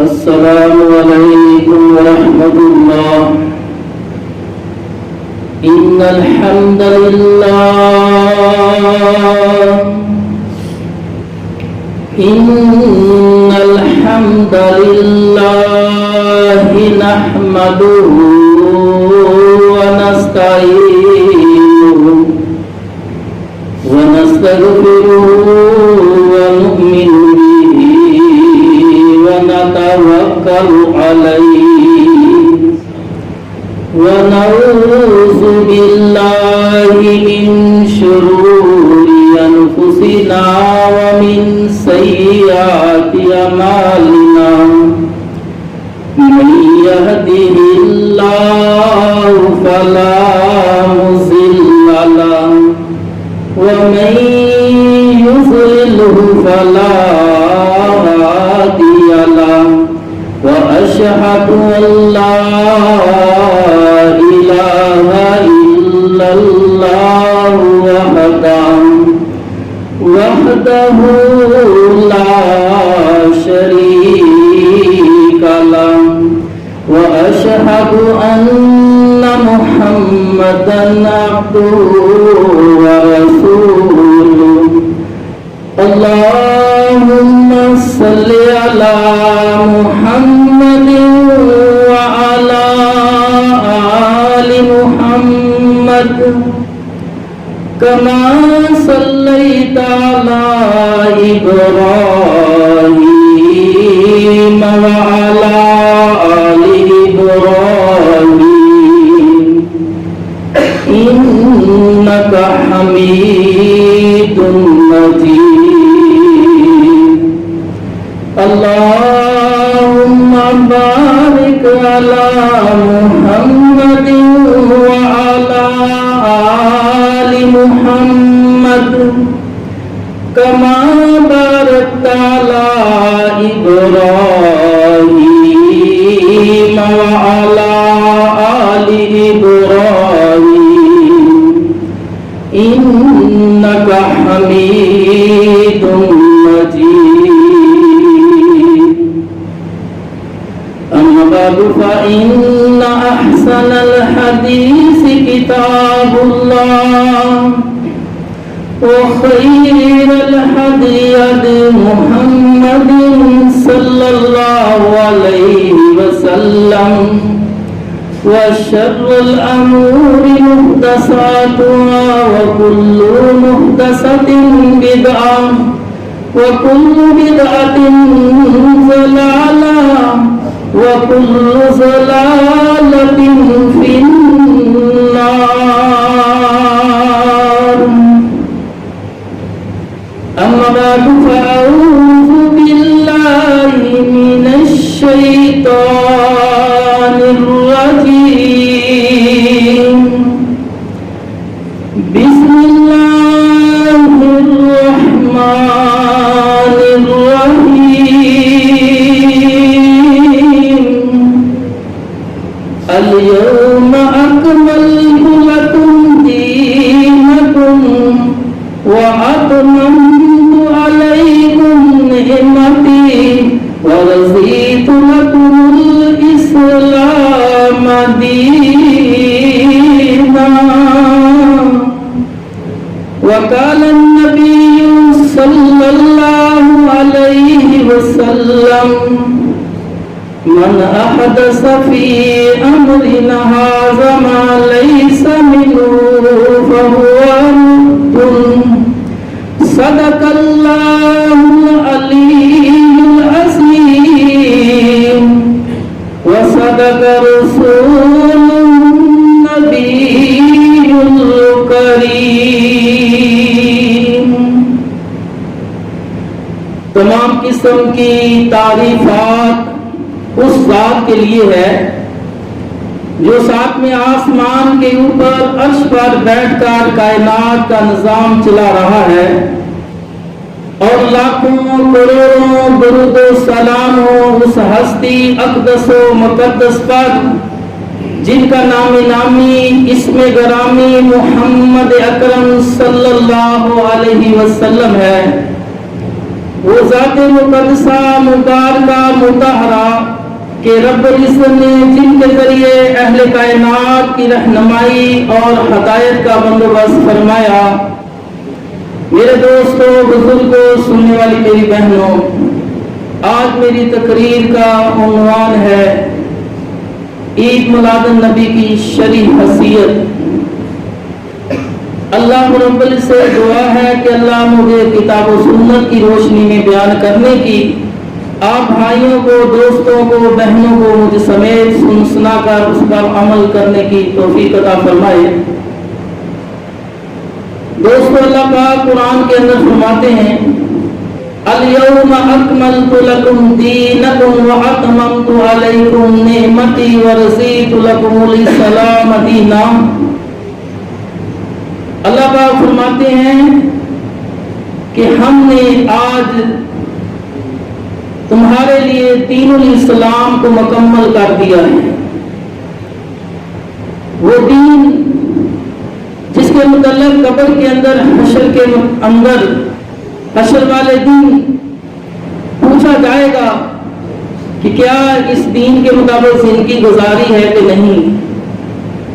السلام علیکم ورحمۃ اللہ۔ ان الحمد للہ نحمده ونستعینه ونستغفره ونؤمن به ونتوکل علیہ ونعوذ باللہ من شرور انفسنا ومن سیئات اعمالنا من يهده الله فلا مضل له ومن يضلله فلا هادي له وأشهد أن لا إله إلا الله وحده لا شريك له وأشهد أن محمدا عبده ورسوله اللهم صل على محمد وعلى آل محمد كما صليت على إبراهيم وعلى آل إبراهيم إنك حميد مجيد اللهم بارك على محمد وعلى آل محمد كما باركت على إبراهيم وعلى آل إبراهيم إنك حميد مجيد أما بعد فإن أحسن الحديث كتاب الله وخير الهدي هدي محمد صلى الله عليه وسلم وشر الأمور محدثاتها وكل محدثة بدعة وكل بدعة ضلالة وكل ضلالة في النار أما بعد فأعوذ بالله من الشيطان الرجيم بسم الله الرحمن الرحيم اليوم أكملت لكم دينكم وأتممت عليكم نعمتي ورضيت لكم الإسلام دينا وقال النبي صلى الله عليه وسلم من أحدث في أمرنا هذا ما ليس منه فهو رد صدق الله العلي العظيم وصدق رسول النبي الكريم۔ تمام قسم کی تعریفات اس ذات کے لیے ہے جو ساتویں آسمان کے اوپر عرش پر بیٹھ کر کائنات کا نظام چلا رہا ہے، اور لاکھوں کروڑوں درود و سلام ہو اس ہستی اقدس و مقدس پر جن کا نام نامی اسم گرامی محمد اکرم صلی اللہ علیہ وسلم ہے۔ وہ ذات مقدسہ مبارکہ مطہرہ کہ رب العزت نے جن کے ذریعے اہل کائنات کی رہنمائی اور ہدایت کا بندوبست فرمایا، میرے دوستوں، بزرگوں، سننے والی میری بہنوں، آج میری تقریر کا عنوان ہے عید میلاد النبی کی شرعی حیثیت۔ اللہ رب العزت سے دعا ہے کہ اللہ مجھے کتاب و سنت کی روشنی میں بیان کرنے کی، آپ بھائیوں کو، دوستوں کو، بہنوں کو مجھ سمیت سنا کر اس پر عمل کرنے کی توفیق عطا فرمائے۔ دوستو، اللہ پاک قرآن کے اندر فرماتے ہیں الَّيَوْمَ أَكْمَلْتُ لَكُمْ دِينَكُمْ وَأَتْمَمْتُ عَلَيْكُمْ نِعْمَتِي وَرَضِيتُ لَكُمُ الْإِسْلَامَ دِينًا۔ اللہ پاک فرماتے ہیں کہ ہم نے آج تمہارے لیے دین الاسلام کو مکمل کر دیا ہے۔ وہ دین جس کے متعلق قبر کے اندر، حشر کے اندر، حشر والے دن پوچھا جائے گا کہ کیا اس دین کے مطابق زندگی گزاری ہے کہ نہیں،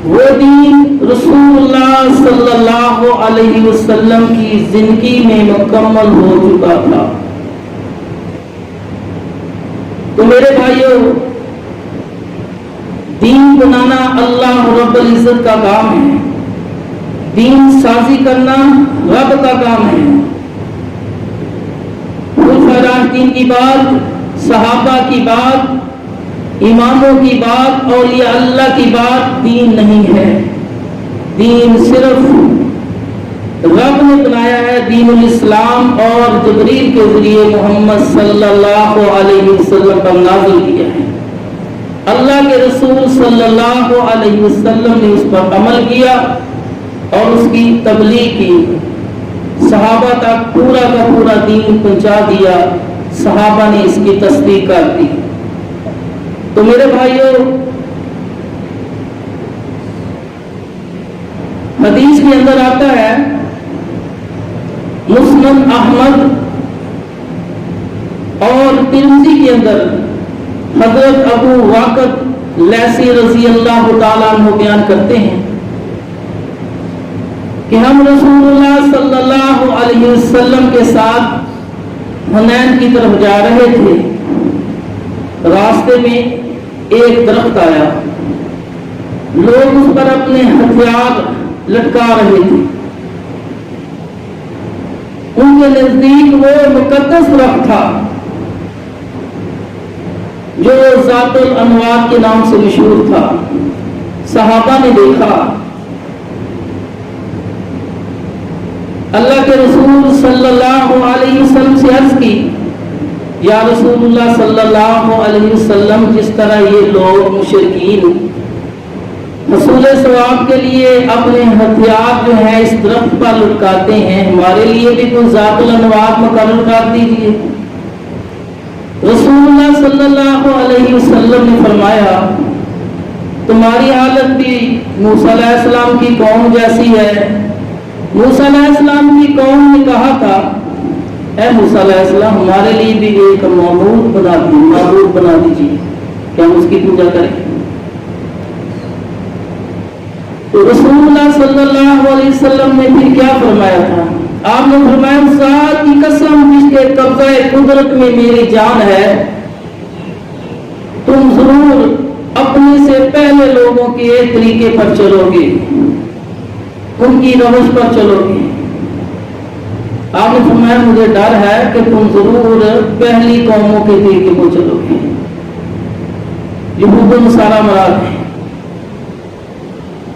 وہ دین رسول اللہ صلی اللہ علیہ وسلم کی زندگی میں مکمل ہو چکا تھا۔ تو میرے بھائیوں، دین بنانا اللہ رب العزت کا کام ہے، دین سازی کرنا رب کا کام ہے۔ خلفائے راشدین کی بات، صحابہ کی بات، اماموں کی بات، اولیاء اللہ کی بات دین نہیں ہے۔ دین صرف رب نے بنایا ہے، دین الاسلام، اور جبریل کے ذریعے محمد صلی اللہ علیہ وسلم پر نازل کیا ہے۔ اللہ کے رسول صلی اللہ علیہ وسلم نے اس پر عمل کیا اور اس کی تبلیغ کی، صحابہ تک پورا کا پورا دین پہنچا دیا، صحابہ نے اس کی تصدیق کر دی۔ تو میرے بھائیوں، حدیث کے اندر آتا ہے، مسند احمد اور ترمذی کے اندر حضرت ابو واقد لیثی رضی اللہ تعالیٰ عنہ بیان کرتے ہیں کہ ہم رسول اللہ صلی اللہ علیہ وسلم کے ساتھ حنین کی طرف جا رہے تھے۔ راستے میں ایک درخت آیا، لوگ اس پر اپنے ہتھیار لٹکا رہے تھے۔ ان کے نزدیک وہ مقدس درخت تھا جو ذات الانوار کے نام سے مشہور تھا۔ صحابہ نے دیکھا، اللہ کے رسول صلی اللہ علیہ وسلم سے عرض کی، یا رسول اللہ صلی اللہ علیہ وسلم، جس طرح یہ لوگ مشرکین حصول ثواب کے لیے اپنے ہتھیار جو ہے اس درخت پر لٹکاتے ہیں، ہمارے لیے بھی کوئی ذات الانوار مقرر کر دیجیے۔ رسول اللہ صلی اللہ علیہ وسلم نے فرمایا، تمہاری حالت بھی موسیٰ علیہ السلام کی قوم جیسی ہے۔ موسیٰ علیہ السلام کی قوم نے کہا تھا، اے موسیٰ علیہ السلام، ہمارے لیے بھی ایک معبود بنا دیجیے کہ ہم اس کی پوجا کریں۔ تو رسول اللہ صلی اللہ علیہ وسلم نے پھر کیا فرمایا تھا؟ آپ نے فرمایا، ذات کی قسم جس کے قبضہ قدرت میں میری جان ہے، تم ضرور اپنے سے پہلے لوگوں کے طریقے پر چلو گے، ان کی روش پر چلو گے۔ آپ نے فرمایا، مجھے ڈر ہے کہ تم ضرور پہلی قوموں کے طریقے کو چلو گے۔ یہود و نصارہ مراد ہے۔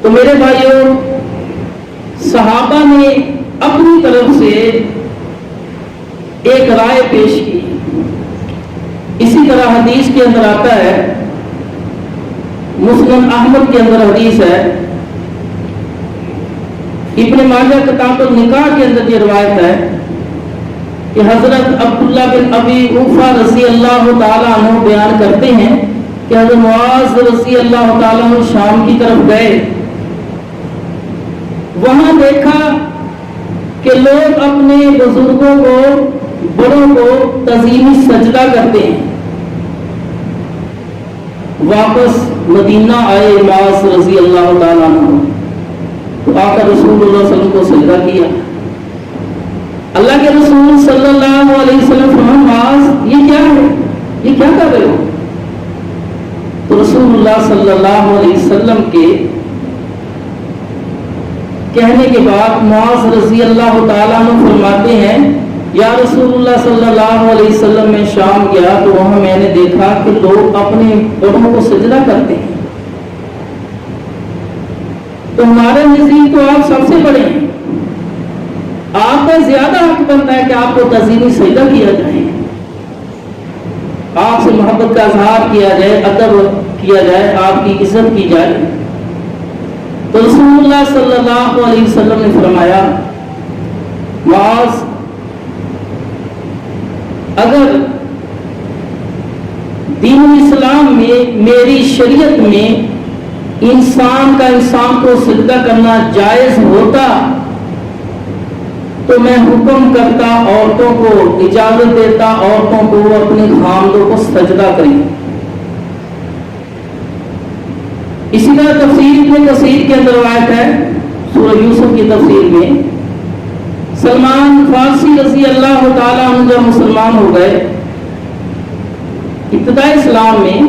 تو میرے بھائیوں، صحابہ نے اپنی طرف سے ایک رائے پیش کی۔ اسی طرح حدیث کے اندر آتا ہے، مسند احمد کے اندر حدیث ہے، ابن ماجہ کتاب النکاح کے اندر یہ روایت ہے کہ حضرت عبداللہ بن ابی اوفا رضی اللہ تعالیٰ عنہ بیان کرتے ہیں کہ حضرت معاذ رضی اللہ تعالیٰ عنہ شام کی طرف گئے، وہاں دیکھا کہ لوگ اپنے بزرگوں کو، بڑوں کو تعظیمی سجدہ کرتے ہیں۔ واپس مدینہ آئے معاذ رضی اللہ تعالیٰ عنہ، تو آقا رسول اللہ صلی اللہ علیہ وسلم کو سجدہ کیا۔ اللہ کے رسول صلی اللہ علیہ وسلم فرمایا معاذ یہ کیا ہے، یہ کیا کر رہے ہو؟ تو رسول اللہ صلی اللہ علیہ وسلم کے کہنے کے بعد معاذ رضی اللہ تعالیٰ عنہ فرماتے ہیں یا رسول اللہ صلی اللہ علیہ وسلم میں شام گیا تو وہاں میں نے دیکھا کہ لوگ اپنے بڑوں کو سجدہ کرتے ہیں، تو ہمارے نزدیک تو آپ سب سے بڑے ہیں، آپ کا زیادہ حق بنتا ہے کہ آپ کو تعظیمی سجدہ کیا جائے، آپ سے محبت کا اظہار کیا جائے، ادب کیا جائے، آپ کی عزت کی جائے۔ تو رسول اللہ صلی اللہ علیہ وسلم نے فرمایا معاذ اگر دین اسلام میں میری شریعت میں انسان کا انسان کو سجدہ کرنا جائز ہوتا تو میں حکم کرتا، عورتوں کو اجازت دیتا عورتوں کو اپنے خامدوں کو سجدہ کریں۔ اسی طرح تفسیر میں کثیر کے اندر روایت ہے سورہ یوسف کی تفسیر میں سلمان فارسی رضی اللہ تعالیٰ عنہ جب مسلمان ہو گئے ابتدائی اسلام میں،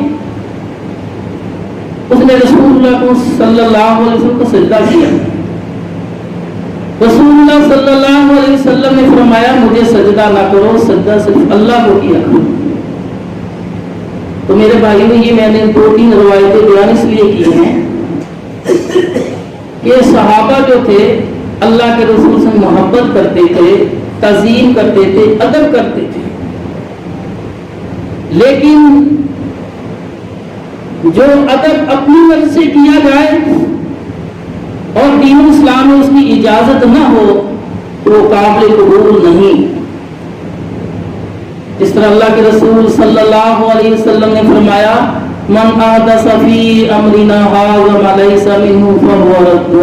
اس نے رسول اللہ کو صلی اللہ علیہ وسلم کو سجدہ کیا۔ رسول اللہ صلی اللہ علیہ وسلم نے فرمایا مجھے سجدہ نہ کرو، سجدہ صرف اللہ کو کیا کرو۔ تو میرے بھائیوں یہ میں نے 2-3 روایتیں بیان اس لیے کی ہیں کہ صحابہ جو تھے اللہ کے رسول سے محبت کرتے تھے، تعظیم کرتے تھے، ادب کرتے تھے، لیکن جو ادب اپنی مرضی سے کیا جائے اور دین اسلام میں اس کی اجازت نہ ہو تو وہ قابل قبول نہیں۔ جس طرح اللہ کے رسول صلی اللہ علیہ وسلم نے فرمایا من احدث فی امرنا ھذا ما لیس منہ فہو رد،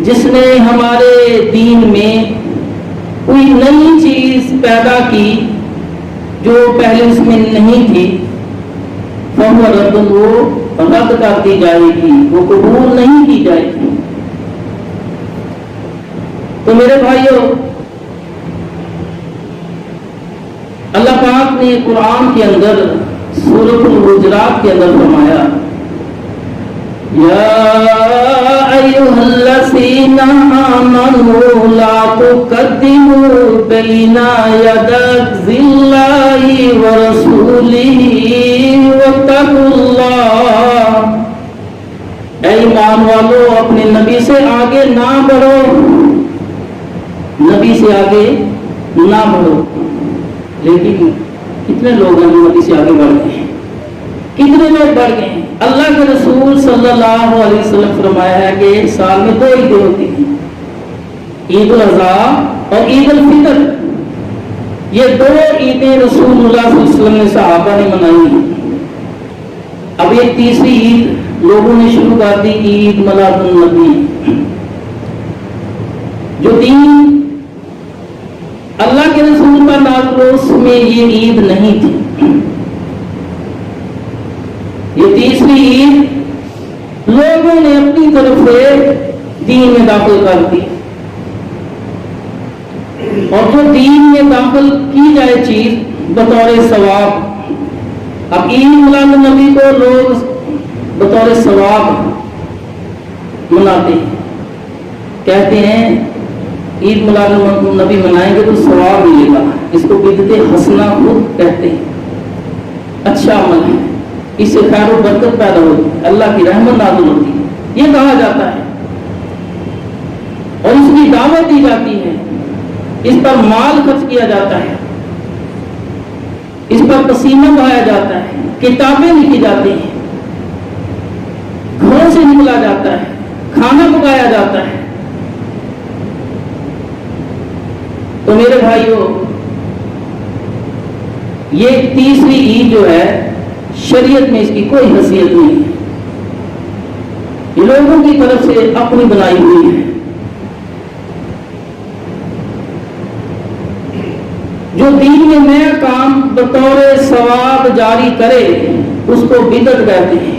جس نے ہمارے دین میں کوئی نئی چیز پیدا کی جو پہلے اس میں نہیں تھی، فہو رد، وہ رد کر دی جائے گی، وہ قبول نہیں کی جائے گی۔ تو میرے بھائیوں اللہ پاک نے قرآن کے اندر سورۃ الحجرات کے اندر فرمایا یا ایھا الذین آمنوا لا تقدموا بین یدی اللہ ورسولہ واتقوا اللہ، اے ایمان والو اپنے نبی سے آگے نہ بڑھو، نبی سے آگے نہ بڑھو۔ لیکن کتنے لوگ ہیں نبی سے آگے بڑھ گئے ہیں، کتنے لوگ بڑھ گئے ہیں؟ اللہ کے رسول صلی اللہ علیہ وسلم فرمایا ہے کہ ایک سال میں 2 عیدیں ہوتی ہیں، عید الاضحیٰ اور عید الفطر۔ یہ 2 عیدیں رسول اللہ صلی اللہ علیہ وسلم نے صحابہ نے منائی ہیں۔ اب ایک تیسری عید لوگوں نے شروع کر دی، عید میلاد النبی، جو دین اللہ کے رسول پر نازل ہوا اس میں یہ عید نہیں تھی۔ یہ تیسری عید لوگوں نے اپنی طرف سے دین میں داخل کر دی، اور جو دین میں داخل کی جائے چیز بطور ثواب، اب عید میلاد النبی کو لوگ بطور ثواب مناتے ہیں، کہتے ہیں عید میلاد النبی منائیں گے تو ثواب ملے گا، اس کو بدعت حسنہ خود کہتے ہیں، اچھا عمل ہے، اس سے خیر و برکت پیدا ہوتی ہے، اللہ کی رحمت نازل ہوتی ہے، یہ کہا جاتا ہے اور اس کی دعوت دی جاتی ہے، اس پر مال خرچ کیا جاتا ہے، اس پر پسینہ بہایا جاتا ہے، کتابیں لکھی جاتی ہیں، گھروں سے نکلا جاتا ہے، کھانا پکایا جاتا ہے۔ تو میرے بھائیوں یہ تیسری عید جو ہے شریعت میں اس کی کوئی حیثیت نہیں ہے، یہ لوگوں کی طرف سے اپنی بنائی ہوئی ہے۔ جو دین میں نیا کام بطور ثواب جاری کرے اس کو بدعت کہتے ہیں۔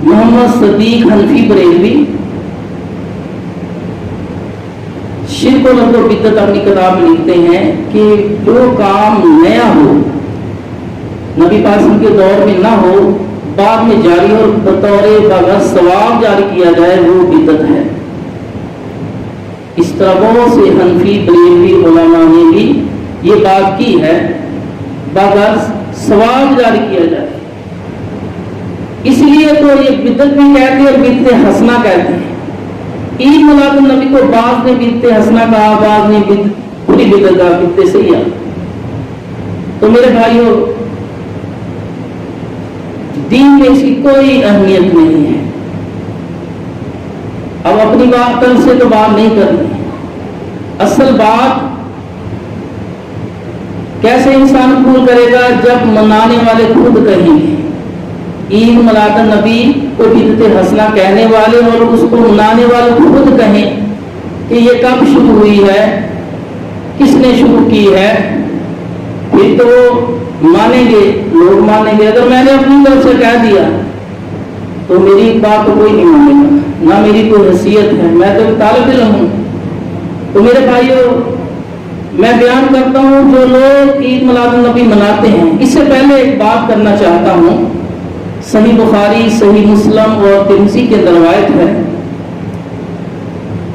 محمد صدیق حنفی بریلوی شرک و بدعت اپنی کتاب میں لکھتے ہیں کہ جو کام نیا ہو، نبی پاک کے دور میں نہ ہو، بعد میں جاری اور بطور بغیر ثواب جاری کیا جائے، وہ بدعت ہے۔ اس طرح بہت سے حنفی بریلوی علماء نے بھی یہ بات کی ہے، بغیر ثواب جاری کیا جائے۔ اس لیے تو یہ بدعت بھی کہتے ہیں اور بدعت حسنہ کہتے ہیں۔ عید میلاد النبی کو بعض نے بدعت حسنہ کہا، بعض نے پوری بدعت کہا، بدعت سیئہ۔ تو میرے بھائیوں، دین میں اس کی کوئی اہمیت نہیں ہے۔ اب اپنی بات کل سے تو بات نہیں کرنی، اصل بات کیسے انسان قبول کرے گا جب منانے والے خود کہیں گے۔ عید میلاد النبی کو بدعت حسنہ کہنے والے اور اس کو منانے والے خود کہیں کہ یہ کب شروع ہوئی ہے، کس نے شروع کی ہے، پھر تو مانیں گے، لوگ مانیں گے۔ اگر میں نے اپنی طرف سے کہہ دیا تو میری بات تو کوئی نہیں مانے گا، نہ میری کوئی حیثیت ہے، میں تو طالب علم ہوں۔ تو میرے بھائیوں، میں بیان کرتا ہوں جو لوگ عید میلاد النبی مناتے ہیں، اس سے پہلے ایک بات کرنا چاہتا ہوں۔ صحیح بخاری، صحیح مسلم اور ترمذی کے روایت ہے،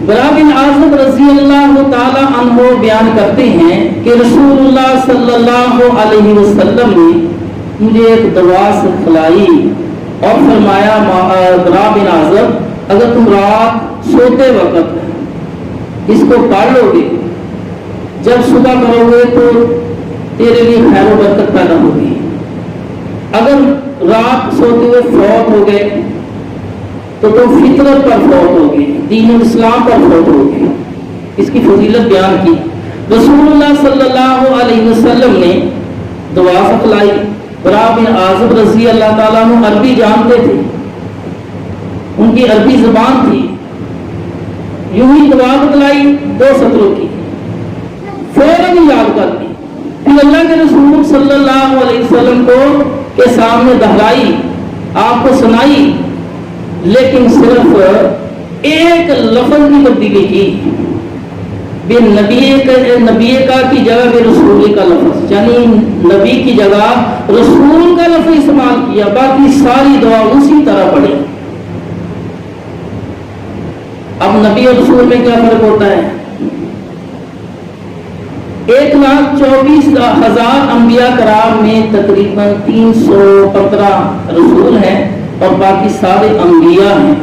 برا بن عازب رضی اللہ تعالی عنہ بیان کرتے ہیں کہ رسول اللہ صلی اللہ علیہ وسلم نے مجھے ایک دعا سکھلائی اور فرمایا، برا بن عازب، اگر تم رات سوتے وقت اس کو پڑھ لو گے، جب صبح کرو گے تو تیرے لیے خیر و برکت پیدا ہوگی۔ اگر رات سوتے ہوئے فوت ہو گئے تو تم فطرت پر فوت ہوگی، دین اسلام پر فوت ہوگی۔ اس کی فضیلت بیان کی۔ رسول اللہ صلی اللہ علیہ وسلم نے دعا سکھلائی۔ برا بن عازب رضی اللہ تعالیٰ عنہ عربی جانتے تھے، ان کی عربی زبان تھی، یوں ہی دعا بتلائی 2 سطروں کی، فوراً یاد کر لی۔ پھر اللہ کے رسول صلی اللہ علیہ وسلم کو کے سامنے دہرائی، آپ کو سنائی، لیکن صرف ایک لفظ کی تبدیلی کی، بے نبی کا کی جگہ بے رسول کا لفظ، یعنی نبی کی جگہ رسول کا لفظ استعمال کیا، باقی ساری دعا اسی طرح پڑھی۔ اب نبی اور رسول میں کیا فرق ہوتا ہے؟ 1,24,000 انبیاء کرام میں تقریباً 315 رسول ہیں اور باقی سارے انبیاء ہیں،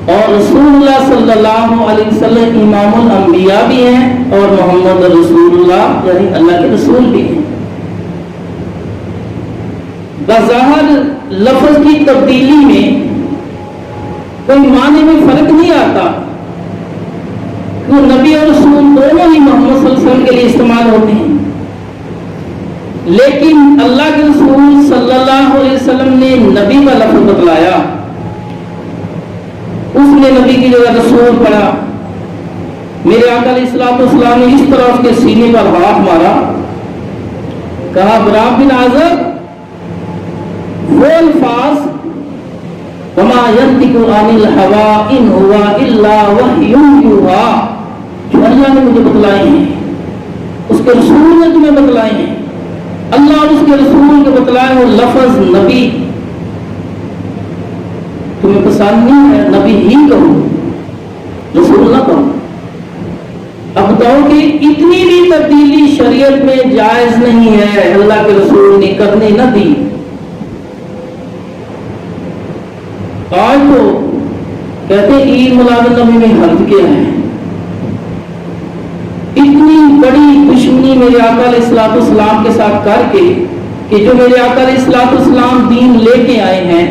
اور رسول اللہ صلی اللہ علیہ وسلم امام الانبیاء بھی ہیں اور محمد رسول اللہ یعنی اللہ کے رسول بھی ہیں۔ بظاہر لفظ کی تبدیلی میں کوئی معنی میں فرق نہیں آتا، وہ نبی اور رسول دونوں ہی محمد صلی اللہ علیہ وسلم کے لیے استعمال ہوتے ہیں، لیکن اللہ کے رسول صلی اللہ علیہ وسلم نے نبی کا لفظ بتلایا، اس نے نبی کی جگہ رسول پڑھا۔ میرے آقا علیہ الصلوۃ والسلام نے اس طرح اس کے سینے پر ہاتھ مارا، کہا، برا بن عازب، وہ الفاظ وما ينطق عن الهوى ان هو الا وحی یوحی جو اللہ نے مجھے بتلائے ہیں، اس کے رسول نے تمہیں بتلائے ہیں، اللہ اور اس کے رسول کے بتلائے ہوئے لفظ نبی تمہیں پسند نہیں ہے، نبی ہی کہو، رسول نہ کہو۔ اب بتاؤ کہ اتنی بھی تبدیلی شریعت میں جائز نہیں ہے، اللہ کے رسول نے کرنے نہ دی۔ آج تو کہتے ہیں عید میلاد النبی میں حرج کیا ہے، اتنی بڑی دشمنی میرے آقا علیہ الصلوۃ والسلام کے ساتھ کر کے کہ جو میرے آقا علیہ الصلوۃ والسلام دین لے کے آئے ہیں،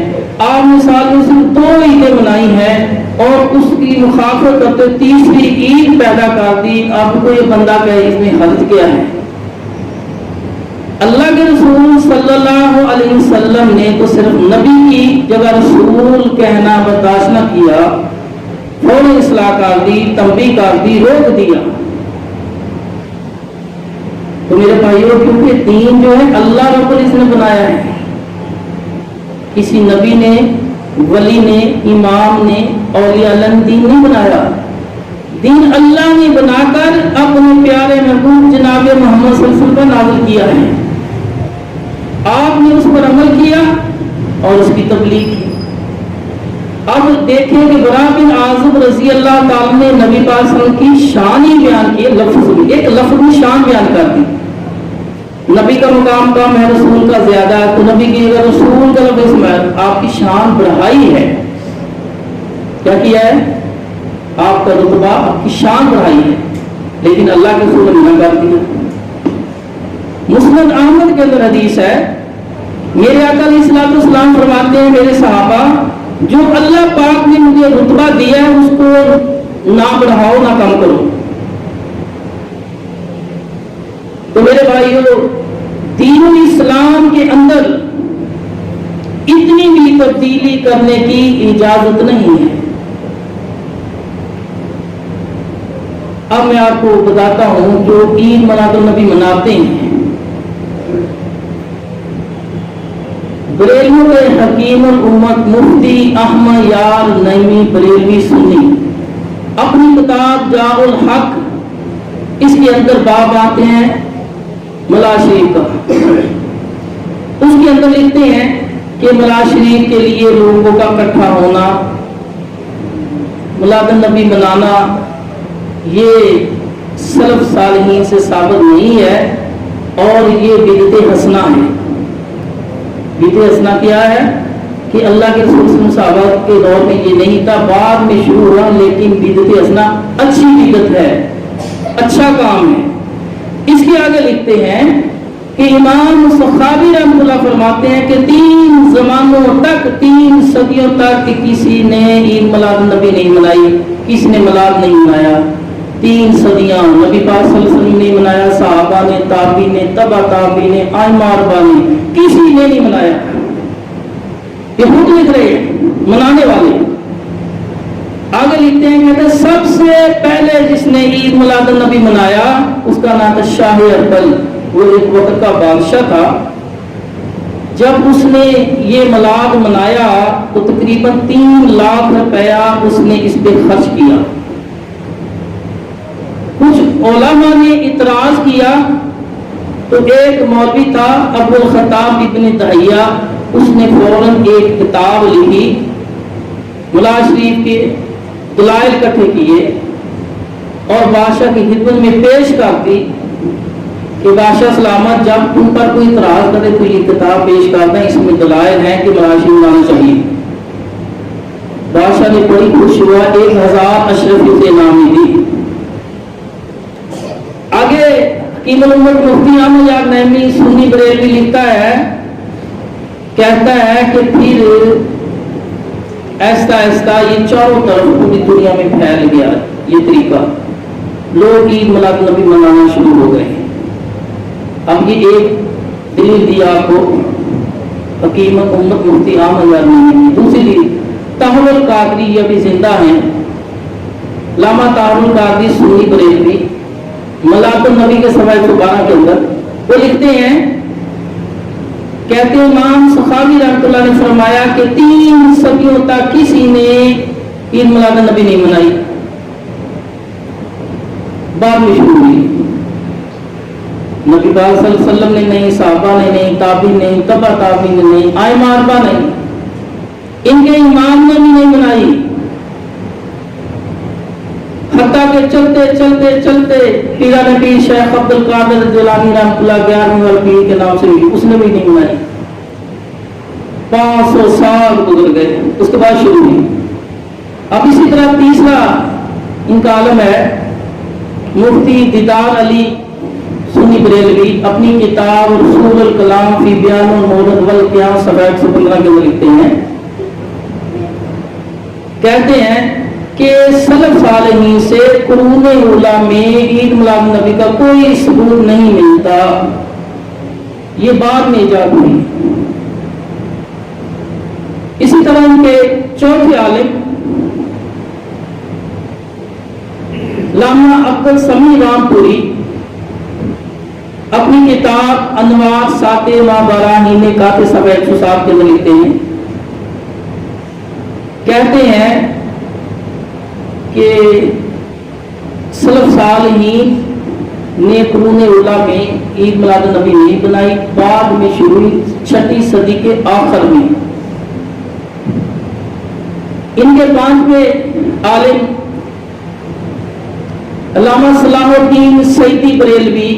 آپ نے سال میں صرف 2 عیدیں منائی ہیں اور اس کی مخالفت کرتے 3ری عید پیدا کر دی۔ آپ کو یہ بندہ کہ اس میں حرج کیا ہے؟ اللہ کے رسول صلی اللہ علیہ وسلم نے تو صرف نبی کی جگہ رسول کہنا برداشت نہ کیا، فوراً اصلاح کر دی، تنبیہ کر دی، روک دیا۔ تو تو میرے بھائیوں کیونکہ دین جو ہے اللہ رب العزت نے بنایا ہے، کسی نبی نے، ولی نے، امام نے، اولیاء اللہ نے دین نہیں بنایا، دین اللہ نے بنا کر اپنے پیارے محبوب جناب محمد صلی اللہ علیہ وسلم پر نازل کیا ہے۔ آپ نے اس پر عمل کیا اور اس کی تبلیغ کی۔ اب دیکھیں کہ برا بن عازب رضی اللہ تعالیٰ نے نبی پاک صلی اللہ علیہ وسلم کی شان ہی بیان کی، ایک لفظ میں شان بیان کر دی۔ نبی کا مقام کم ہے، رسول کا زیادہ ہے، تو نبی کی اگر رسول کا لفظ میں آپ کی شان بڑھائی ہے، کیا کیا ہے؟ آپ کا رتبہ، آپ کی شان بڑھائی ہے، لیکن اللہ کے رسول نے منع کر دیا۔ مسند احمد کے اندر حدیث ہے، میرے آقا علیہ الصلوۃ والسلام فرماتے ہیں میرے صحابہ جو اللہ پاک نے مجھے رتبہ دیا ہے اس کو نہ بڑھاؤ نہ کم کرو۔ تو میرے بھائیوں، دین الاسلام کے اندر اتنی بھی تبدیلی کرنے کی اجازت نہیں ہے۔ اب میں آپ کو بتاتا ہوں جو عید میلاد النبی مناتے ہیں، بریلویوں کے حکیم الامت مفتی احمد یار نعیمی بریلوی سنی اپنی کتاب جاء الحق، اس کے اندر باب آتے ہیں ملا شریف کا، اس کے اندر لکھتے ہیں کہ ملا شریف کے لیے لوگوں کا اکٹھا ہونا، میلاد النبی منانا، یہ سلف صالحین سے ثابت نہیں ہے اور یہ بدعت حسنہ ہے۔ بدعت حسنہ کیا ہے کہ اللہ کے رسول صلی اللہ علیہ وسلم کے دور میں یہ نہیں تھا، بعد میں شروع ہوا، لیکن بدعت حسنہ اچھی بدعت ہے، اچھا کام ہے۔ اس کے آگے لکھتے ہیں کہ امام سخاوی رحمۃ اللہ فرماتے ہیں کہ 3 زمانوں تک، 3 صدیوں تک کسی نے عید میلاد النبی نہیں منائی، کسی نے میلاد نہیں منایا۔ 3 صدیاں نبی پاک صلی اللہ علیہ وسلم نے منایا، صحابہ نے، تابعین نے، تبع تابعین نے، ائمہ اربعہ نے، کسی نے نہیں منایا۔ یہ خود لکھ رہے ہیں منانے والے۔ آگے لکھتے ہیں کہ سب سے پہلے جس نے عید میلاد النبی منایا اس کا نام تھا شاہ اربل، وہ ایک وقت کا بادشاہ تھا۔ جب اس نے یہ میلاد منایا تو تقریباً 3 لاکھ روپیہ اس نے اس پہ خرچ کیا۔ کچھ علماء نے اعتراض کیا تو ایک مولوی تھا ابو الخطاب ابن دہیہ، اس نے فوراً ایک کتاب لکھی، ملا شریف کے دلائل اکٹھے کیے اور بادشاہ کی خدمت میں پیش کر دی کہ بادشاہ سلامت جب تم پر کوئی اعتراض کرے تو یہ کتاب پیش کرنا، اس میں دلائل ہیں کہ ملا شریف لانا چاہیے۔ بادشاہ نے بڑی خوش ہوا، 1000 اشرفی سے انعامی دی۔ آگے حکیم الامت مفتی احمد یار نعیمی سنی بریلوی لکھتا ہے، کہتا ہے کہ پھر ایسا ایسا یہ چاروں طرف پوری دنیا میں پھیل گیا یہ طریقہ، لوگ عید میلاد النبی منانا شروع ہو گئے۔ اب یہ ایک دلیل دی آپ کو حکیم امت مفتی احمد یار نعیمی۔ دوسری دلیل طاہر القادری، یہ بھی زندہ ہیں، علامہ طاہر القادری سنی بریلوی، میلاد النبی کے صفحہ 112 کے اندر وہ لکھتے ہیں، کہتے ہیں امام سخاوی رحمۃ اللہ نے فرمایا کہ 3 صدیوں تک کسی نے عید میلاد النبی نہیں منائی، بعد میں شروع ہوئی۔ نبی پاک صلی اللہ علیہ وسلم نے نہیں، صحابہ نے نہیں، تابعین نے نہیں، تبع تابعین نے نہیں، ائمہ اربعہ نے نہیں، ان کے امام نے بھی نہیں منائی، حتیٰ کہ چلتے چلتے چلتے پیران پیر شیخ عبد القادر جیلانی رحمۃ اللہ 11ویں والے پیر کے نام سے بھی اس نے بھی نہیں منائی۔ 500 سال گزر گئے، اس کے بعد شروع ہوئی۔ اب اسی طرح تیسرا ان کا عالم ہے مفتی دیدار علی سنی بریلوی، اپنی کتاب رسول الکلام فی بیان المولد والقیام صفحہ 115 کے اندر لکھتے ہیں، کہتے ہیں کہ سلف صالحین سے قرون اولیٰ میں عید میلاد النبی کا کوئی ثبوت نہیں ملتا، یہ بعد میں ایجاد ہوئی۔ اسی طرح ان کے چوتھے عالم علامہ عبد السمیع رام پوری اپنی کتاب انوار ساتِ ما براہین کاتِ صفحہ 107 کے اندر لکھتے ہیں، کہتے ہیں کہ سلف صالحین نے قرون اولیٰ میں عید میلاد النبی نہیں بنائی، بعد میں شروع ہوئی 6 صدی کے آخر میں۔ ان کے 5ویں عالم علامہ صلاح الدین سیدی بریلوی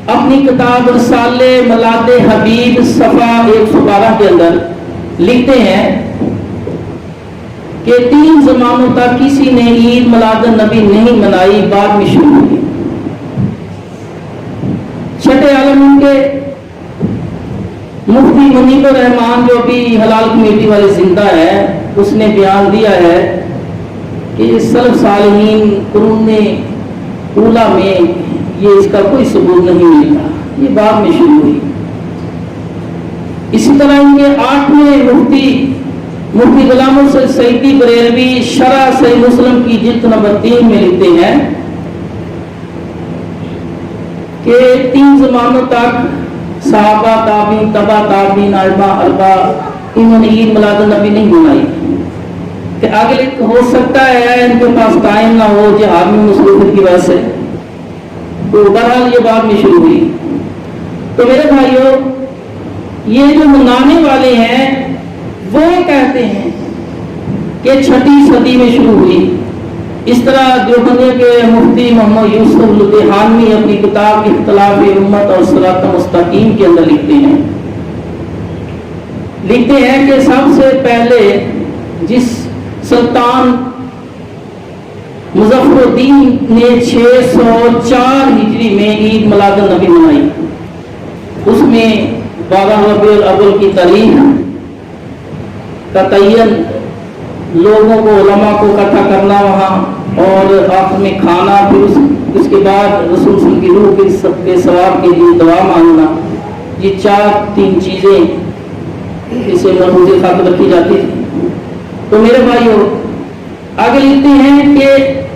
اپنی کتاب رسالہ میلاد حبیب صفحہ 112 کے اندر لکھتے ہیں کہ 3 زمانوں تک کسی نے عید میلاد النبی نہیں منائی، بعد میں شروع ہوئی۔ 6 عالم ان کے مفتی منیب الرحمان جو بھی حلال کمیٹی والے زندہ ہے، اس نے بیان دیا ہے کہ سلف صالحین قرون اولیٰ میں یہ اس کا کوئی ثبوت نہیں ملتا، یہ بعد میں شروع ہوئی۔ اسی طرح ان کے 8ویں مفتی غلام حسین سیدی بریلوی شرح صحیح مسلم کی جلد نمبر 3 میں لکھتے ہیں کہ 3 زمانوں تک صحابہ، تابعین، تبع تابعین، ائمہ اربعہ انہوں نے عید میلاد النبی نہیں منائی۔ کہ آگے ہو سکتا ہے ان کے پاس ٹائم نہ ہو جہاد میں مصروفیت کی وجہ سے، تو بہرحال یہ بعد میں شروع ہوئی۔ تو میرے بھائیوں، یہ جو منانے والے ہیں وہ کہتے ہیں کہ 6 صدی میں شروع ہوئی۔ اس طرح دیوبندیہ کے مفتی محمد یوسف لدیحانوی اپنی کتاب اختلاف امت اور صراط مستقیم کے اندر لکھتے ہیں کہ سب سے پہلے جس سلطان مظفر الدین نے 604 ہجری میں عید میلاد النبی منائی، اس میں 12 ربیع الاول کی تاریخ کا تعین، لوگوں کو، علماء کو اکٹھا کرنا وہاں، اور آخر میں کھانا، پھر اس کے بعد رسول صلی اللہ علیہ وسلم کی روح کے ثواب کے لیے دعا مانگنا، یہ 3 چیزیں اسے مربوط خاطر رکھی جاتی تھی۔ تو میرے بھائیوں، آگے لکھتے ہیں کہ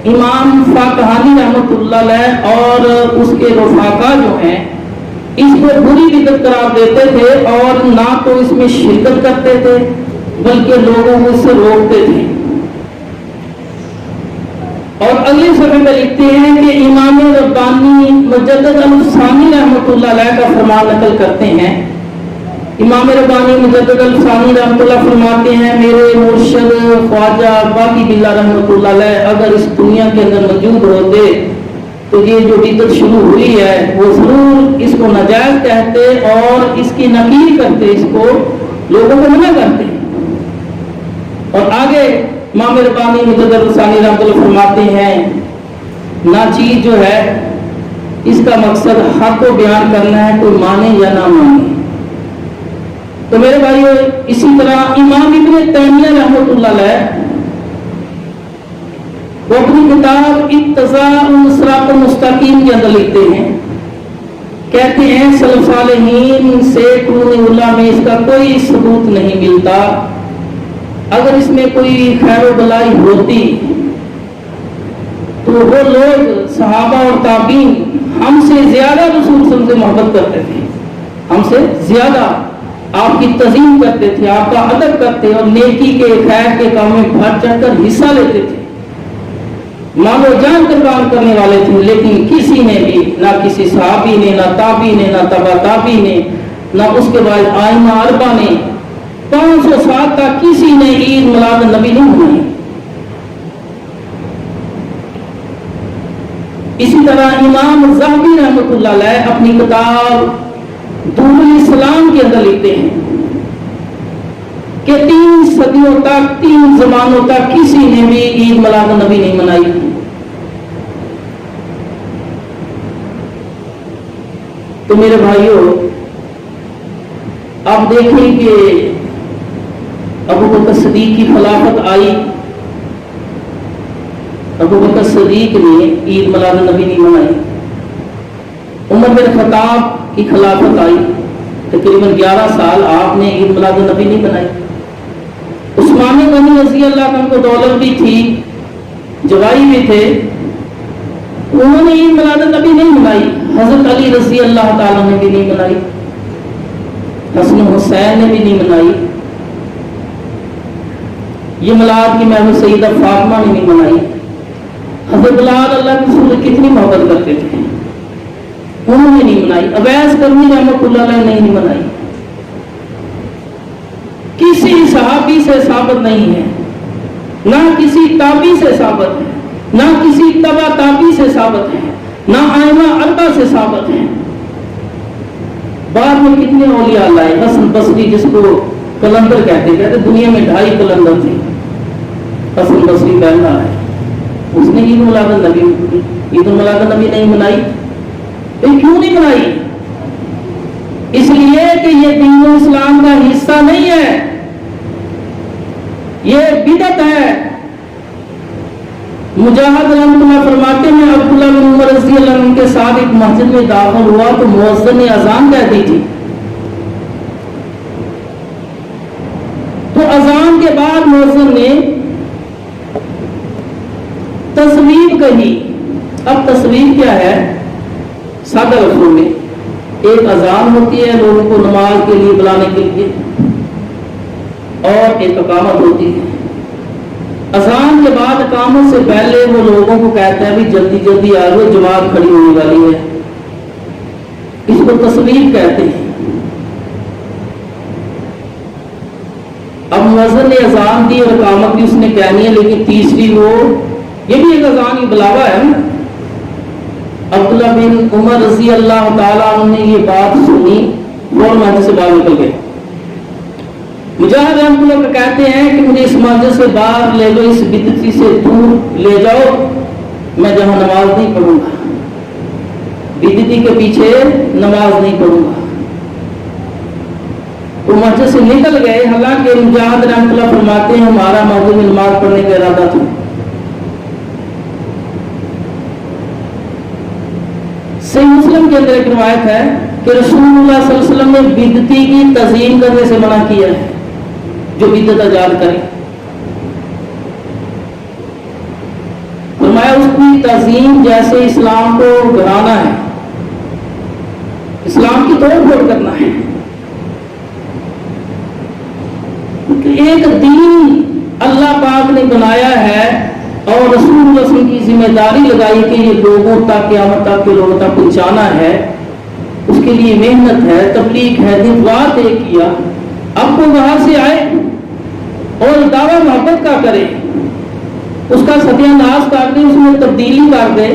امام فاقہانی رحمۃ اللہ علیہ اور اس کے رفاقہ جو ہیں اس کو بری بدعت قرار دیتے تھے، اور نہ تو اس میں شرکت کرتے تھے بلکہ لوگوں کو اس سے روکتے تھے۔ اور اگلے صفحے میں لکھتے ہیں کہ امام ربانی مجدد الفسانی رحمۃ اللہ علیہ کا فرمان نقل کرتے ہیں۔ امام ربانی مجدد الفسانی رحمۃ اللہ فرماتے ہیں، میرے مرشد خواجہ باقی باللہ رحمۃ اللہ علیہ اگر اس دنیا کے اندر موجود ہوتے تو یہ جو بدعت شروع ہوئی ہے وہ ضرور اس کو ناجائز کہتے اور اس کی نفی کرتے، اس کو لوگوں کو منع کرتے۔ اور آگے امام ربانی مجدد الفسانی رحمۃ اللہ فرماتے ہیں، ناچیز جو ہے اس کا مقصد حق کو بیان کرنا ہے، کوئی مانے یا نہ مانے۔ تو میرے بھائیو، اسی طرح امام ابن تیمیہ رحمۃ اللہ علیہ وہ اپنی کتاب اقتضاء الصراط المستقیم کے اندر لکھتے ہیں، کہتے ہیں سلف صالحین سے قرون اولیٰ میں اس کا کوئی ثبوت نہیں ملتا، اگر اس میں کوئی خیر و بلائی ہوتی تو وہ لوگ صحابہ اور تابعین ہم سے زیادہ رسول صلی اللہ علیہ وسلم سے محبت کرتے تھے، ہم سے زیادہ آپ کی تعظیم کرتے تھے، آپ کا ادب کرتے اور نیکی کے خیر کے کام میں بڑھ چڑھ کر حصہ لیتے تھے، مال و جان قربان کرنے والے تھے۔ لیکن کسی نے بھی، نہ کسی صحابی نے، نہ تابعی نے، نہ تبع تابعی نے، نہ اس کے بعد ائمہ اربعہ نے 500 سال تک کسی نے عید میلاد النبی نہیں منائی۔ اسی طرح امام ذہبی رحمۃ اللہ علیہ اپنی کتاب دور الاسلام کے اندر لکھتے ہیں کہ 3 صدیوں تک، 3 زمانوں تک کسی نے بھی عید میلاد النبی نہیں منائی۔ تو میرے بھائیوں، آپ دیکھیں کہ ابو بکر صدیق کی خلافت آئی، ابو بکر صدیق نے عید میلاد النبی نہیں منائی۔ عمر بن خطاب کی خلافت آئی، تقریباً 11 سال آپ نے عید میلاد النبی نہیں منائی۔ عثمان غنی رضی اللہ عنہ کو دولت بھی تھی، جوائی بھی تھے، انہوں نے عید میلاد النبی نہیں منائی۔ حضرت علی رضی اللہ تعالیٰ نے بھی نہیں منائی، حسن حسین نے بھی نہیں منائی، یہ میلاد کی محفل سیدہ فاطمہ نے نہیں منائی۔ حضرت بلال اللہ کے رسول کتنی محبت کرتے تھے، انہوں نے نہیں منائی۔ اویس کرنی رحمۃ اللہ علیہ نے نہیں منائی۔ کسی صحابی سے ثابت نہیں ہے، نہ کسی تابعی سے ثابت ہے، نہ کسی تبع تابعی سے ثابت ہے، نہ ائمہ اربعہ سے ثابت ہے۔ بعد میں کتنے اولیاء لائے، حسن بصری جس کو کلندر کہتے تھے، دنیا میں 2.5 کلندر تھے، حسن بصری پہلا ہے، اس نے عید میلاد النبی نہیں منائی۔ کیوں نہیں منائی؟ اس لیے کہ یہ دین و اسلام کا حصہ نہیں ہے، یہ بدعت ہے۔ مجاہد رحمۃ اللہ فرماتے ہیں عبداللہ بن عمر رضی اللہ عنہ کے ساتھ ایک مسجد میں داخل ہوا تو مؤذن نے اذان کہہ دی تھی، تو اذان کے بعد مؤذن نے تصویب کہی۔ اب تصویب کیا ہے؟ سادہ لفظوں میں ایک اذان ہوتی ہے لوگوں کو نماز کے لیے بلانے کے لیے، اور ایک اقامت ہوتی ہے۔ اذان کے بعد اقامت سے پہلے وہ لوگوں کو کہتا ہے بھی جلدی جلدی آ جاؤ، جماعت کھڑی ہونے والی ہے، اس کو تصویب کہتے ہیں۔ اب مؤذن نے اذان دی اور اقامت بھی اس نے کہنی ہے، لیکن تیسری وہ یہ بھی ایک اذان ہی بلاوا ہے نا۔ عبداللہ بن عمر رضی اللہ تعالیٰ عنہ نے یہ بات سنی، فوراً مسجد سے باہر نکل گئے۔ مجاہد رحمۃ اللہ کا کہتے ہیں کہ مجھے اس مسجد سے باہر لے لو، اس بدعتی سے دور لے جاؤ، میں جہاں نماز نہیں پڑھوں گا، بدعتی کے پیچھے نماز نہیں پڑھوں گا۔ وہ مسجد سے نکل گئے، حالانکہ مجاہد رحمۃ اللہ فرماتے ہیں ہمارا مسجد میں نماز پڑھنے کا ارادہ تھا۔ صحیح مسلم کے اندر ایک روایت ہے کہ رسول اللہ صلی اللہ علیہ وسلم نے بدعتی کی تعظیم کرنے سے منع کیا ہے، جو بدعت ایجاد کرے۔ فرمایا اس کی تعظیم جیسے اسلام کو گرانا ہے، اسلام کی توڑ پھوڑ کرنا ہے۔ ایک دین اللہ پاک نے بنایا ہے اور رسول اللہ صلی اللہ علیہ وسلم کی ذمہ داری لگائی کہ یہ لوگوں تک قیامت تک کے لوگوں تک پہنچانا ہے، اس کے لیے محنت ہے، تبلیغ ہے، دعوت طے کیا۔ اب کوئی باہر سے آئے اور دعویٰ محبت کا کرے، اس کا ستیہ ناش کر دے، اس میں تبدیلی کر دے،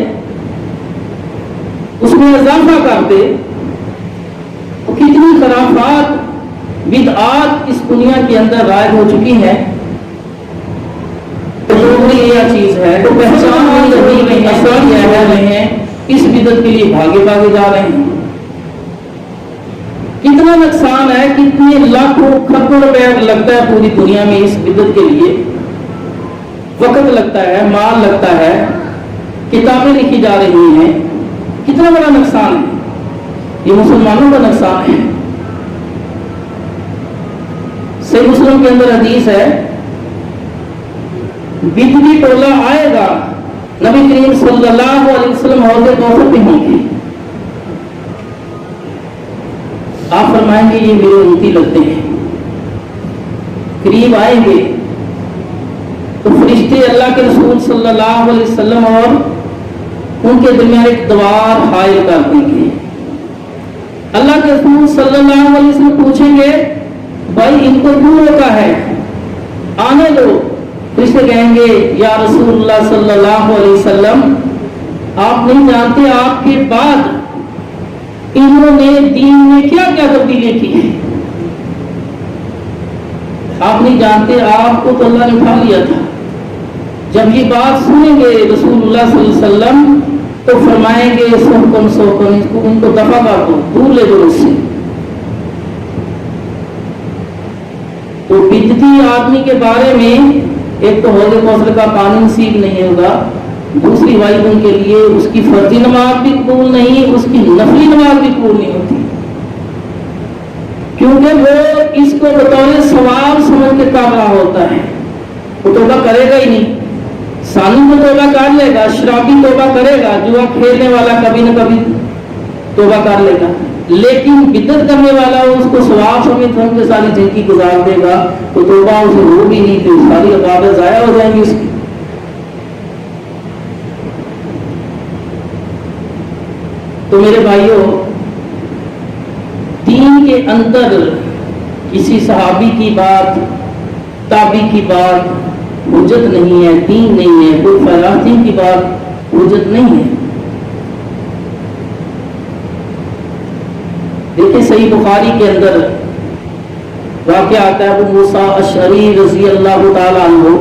اس میں اضافہ کر دے، تو کتنی خرافات بدعات اس دنیا کے اندر رائج ہو چکی ہیں۔ یہ چیز ہے تو پہچان نہیں رہے ہیں، اس بدعت کے لیے بھاگے جا رہے ہیں۔ کتنا نقصان ہے، کتنے لاکھوں کروڑ روپے لگتا ہے پوری دنیا میں اس بدعت کے لیے، وقت لگتا ہے، مال لگتا ہے، کتابیں لکھی جا رہی ہیں، کتنا بڑا نقصان ہے، یہ مسلمانوں کا نقصان ہے۔ صحیح مسلم کے اندر حدیث ہے بدعتی ٹولہ آئے گا، نبی کریم صلی اللہ علیہ وسلم حوض کوثر پہ ہوں گے، آپ فرمائیں گے یہ میرے امتی لگتے ہیں، قریب آئیں گے تو فرشتے اللہ کے رسول صلی اللہ علیہ وسلم اور ان کے درمیان ایک دیوار حائل کر دیں گے۔ اللہ کے رسول صلی اللہ علیہ وسلم پوچھیں گے بھائی ان کو کیوں روکا ہے، آنے دو۔ فرشتے کہیں گے یا رسول اللہ صلی اللہ علیہ وسلم آپ نہیں جانتے آپ کے بعد انہوں نے دین میں کیا کیا تبدیلیاں کی ہیں، آپ نہیں جانتے، آپ کو تو اللہ نے اٹھا لیا تھا۔ جب یہ بات سنیں گے رسول اللہ صلی اللہ علیہ وسلم تو فرمائیں گے سوکن ان کو دفع کر دو، دور لے دو اس سے۔ تو بدعتی آدمی کے بارے میں ایک تو حوض کوثر کا پانی نصیب نہیں ہوگا، دوسری بات ان کے لیے اس کی فرضی نماز بھی قبول نہیں، اس کی نفلی نماز بھی قبول نہیں ہوتی، کیونکہ وہ اس کو بطور ثواب سمجھ کے کر رہا ہوتا ہے، وہ توبہ کرے گا ہی نہیں۔ سانی کو توبہ کر لے گا، شرابی توبہ کرے گا، جوا کھیلنے والا کبھی نہ کبھی توبہ کر لے گا، لیکن بدعت کرنے والا اس کو ثواب سمجھ کے ساری زندگی گزار دے گا تو توبہ اسے ہوگی نہیں، تو ساری عبادت ضائع ہو جائیں گی اس کی۔ تو میرے بھائیوں، دین کے اندر کسی صحابی کی بات، تابعی کی بات حجت نہیں ہے، دین نہیں ہے، کوئی فیاضی کی بات حجت نہیں ہے۔ دیکھیں صحیح بخاری کے اندر واقعہ آتا ہے ابو موسیٰ اشعری رضی اللہ تعالیٰ عنہ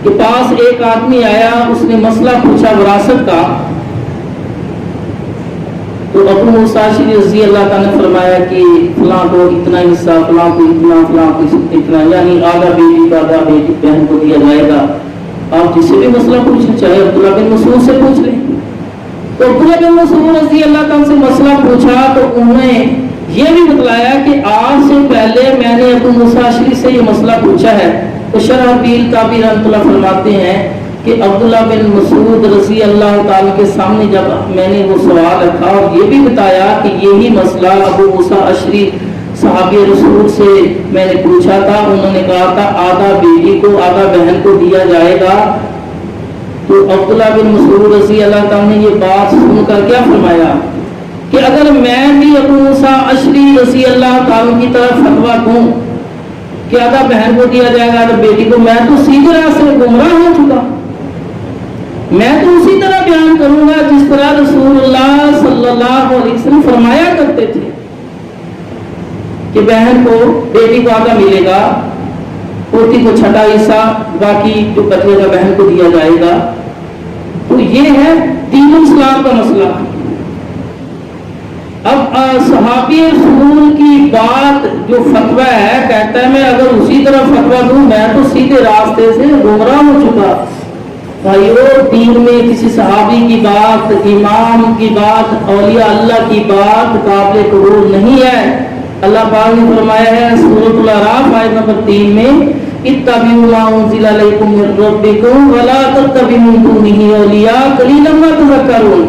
کے پاس ایک آدمی آیا، اس نے مسئلہ پوچھا وراثت کا، تو ابو موسیٰ اشعری رضی اللہ تعالیٰ نے فرمایا کہ فلاں کو اتنا حصہ، فلاں کو اتنا، فلاں کو اتنا، یعنی آدھا بیٹی کا آدھا بیٹی بہن کو دیا جائے گا۔ آپ جسے بھی مسئلہ پوچھیں، چاہے عبداللہ بن مسعود سے پوچھ لیں، تو عبداللہ بن مسعود رضی اللہ تعالیٰ سے مسئلہ پوچھا تو انہوں نے یہ بھی بتلایا کہ آج سے پہلے میں نے ابو موسیٰ اشعری سے یہ مسئلہ پوچھا ہے۔ تو شرحبیل تابعی رحمۃ اللہ فرماتے ہیں کہ عبداللہ بن مسعود رضی اللہ تعالیٰ کے سامنے جب میں نے وہ سوال رکھا اور یہ بھی بتایا کہ یہی مسئلہ ابو موسیٰ اشعری صحابی رسول سے میں نے پوچھا تھا، انہوں نے کہا تھا آدھا بیٹی کو آدھا بہن کو دیا جائے گا، تو عبداللہ بن مسعود رضی اللہ تعالیٰ نے یہ بات سن کر کیا فرمایا کہ اگر میں بھی ابو موسیٰ اشعری رضی اللہ تعالیٰ کی طرف فتویٰ دوں کہ آدھا بہن کو دیا جائے گا آدھا بیٹی کو، میں تو سیدھے راستے میں گمراہ ہو چکا، میں تو اسی طرح بیان کروں گا جس طرح رسول اللہ صلی اللہ علیہ وسلم فرمایا کرتے تھے کہ بہن کو بیٹی کو آدھا ملے گا، پوتی کو چھٹا حصہ، باقی جو بچے گا بہن کو دیا جائے گا۔ تو یہ ہے دین اسلام کا مسئلہ۔ اب صحابی رسول کی بات جو فتویٰ ہے، کہتا ہے میں اگر اسی طرح فتویٰ دوں میں تو سیدھے راستے سے گمراہ ہو چکا۔ بھائیو، دین میں کسی صحابی کی بات، امام کی بات، اولیاء اللہ کی بات قابل قبول نہیں ہے۔ اللہ پاک نے فرمایا ہے سورۃ الاعراف آیت نمبر 3 میں اتبعوا ما انزل الیکم من ربکم ولا تتبعوا من دونہ اولیاء قلیلا ما تذکرون،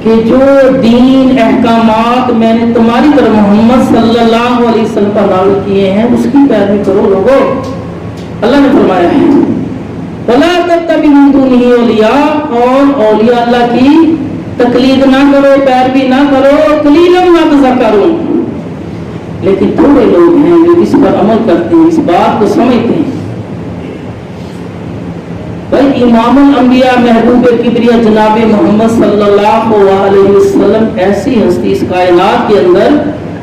کہ جو دین احکامات میں نے تمہاری طرف محمد صلی اللہ علیہ وسلم پر نازل کیے ہیں اس کی پیروی کرو لوگو۔ اللہ نے فرمایا ہے ولا تتبعوا من دونہ اولیاء، اور اولیاء اللہ کی تقلید نہ کرو، پیروی نہ کرو، قلیلا ما تذکرون، لیکن تھوڑے لوگ ہیں جو اس پر عمل کرتے ہیں، اس بات کو سمجھتے ہیں۔ بھائی امام الانبیاء محبوب کبریہ جناب محمد صلی اللہ علیہ وسلم ایسی ہستی اس کائنات کے اندر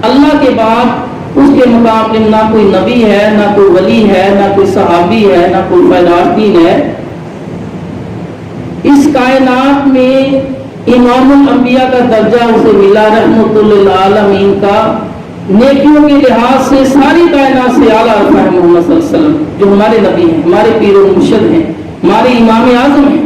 اللہ کے بعد اس کے مقابلے میں نہ کوئی نبی ہے، نہ کوئی ولی ہے، نہ کوئی صحابی ہے، نہ کوئی فیض ہے۔ اس کائنات میں امام الانبیاء کا درجہ اسے ملا، رحمت للعالمین کا، نیکیوں کے لحاظ سے ساری کائنات سے اعلیٰ رتبہ ہے محمد صلی اللہ علیہ وسلم، جو ہمارے نبی ہیں، ہمارے پیر و مرشد ہیں، ہمارے امام اعظم ہیں۔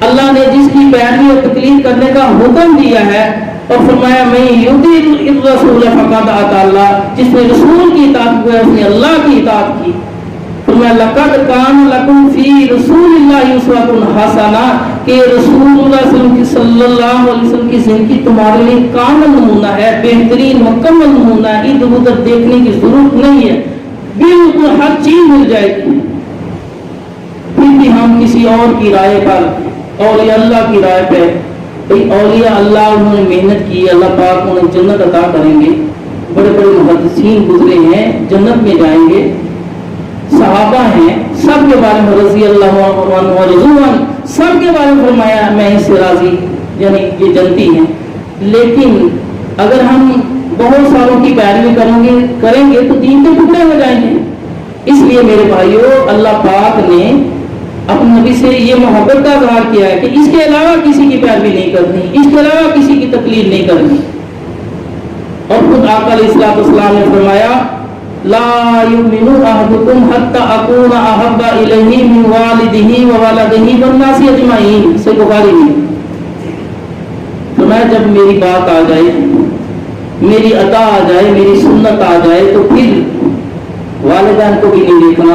اللہ نے جس کی پیروی اور تقلید کرنے کا حکم دیا ہے اور فرمایا میں یطیع الرسول فقد اطاع اللہ، جس نے رسول کی اطاعت کی اس نے اللہ کی اطاعت کی۔ فرمایا لقد کان لکم فی رسول اللہ اسوۃ حسنہ، کہ رسول اللہ صلی اللہ علیہ وسلم کی زندگی تمہارے لیے کامل نمونہ ہے، بہترین مکمل نمونہ ہے، ادھر ادھر دیکھنے کی ضرورت نہیں ہے، بالکل ہر چیز مل جائے گی۔ پھر بھی ہم کسی اور کی رائے پر، اولیاء اللہ کی رائے پہ، بھئی اولیاء اللہ انہوں نے محنت کی، اللہ پاک انہیں جنت عطا کریں گے، بڑے بڑے محدثین گزرے ہیں جنت میں جائیں گے، صحابہ ہیں سب کے بارے میں رضی اللہ عنہ ورضوان، سب کے بارے میں فرمایا میں اس سے راضی، یعنی یہ جنتی ہیں۔ لیکن اگر ہم بہت ساروں کی پیروی کریں گے تو دین کے ٹکڑے ہو جائیں گے۔ اس لیے میرے بھائیوں، اللہ پاک نے اپنے نبی سے یہ محبت کا اظہار کیا ہے کہ اس کے علاوہ کسی کی پیروی نہیں کرنی، اس کے علاوہ کسی کی تقلید نہیں کرنی۔ اور خود آقا علیہ الصلوۃ والسلام نے فرمایا لا یؤمن احدکم حتی اکون احب الیہ من والدہ وولدہ والناس اجمعین، سے بخاری میں فرمایا جب میری بات آ جائے، میری عطا آ جائے، میری سنت آ جائے تو پھر والدین کو بھی نہیں دیکھنا،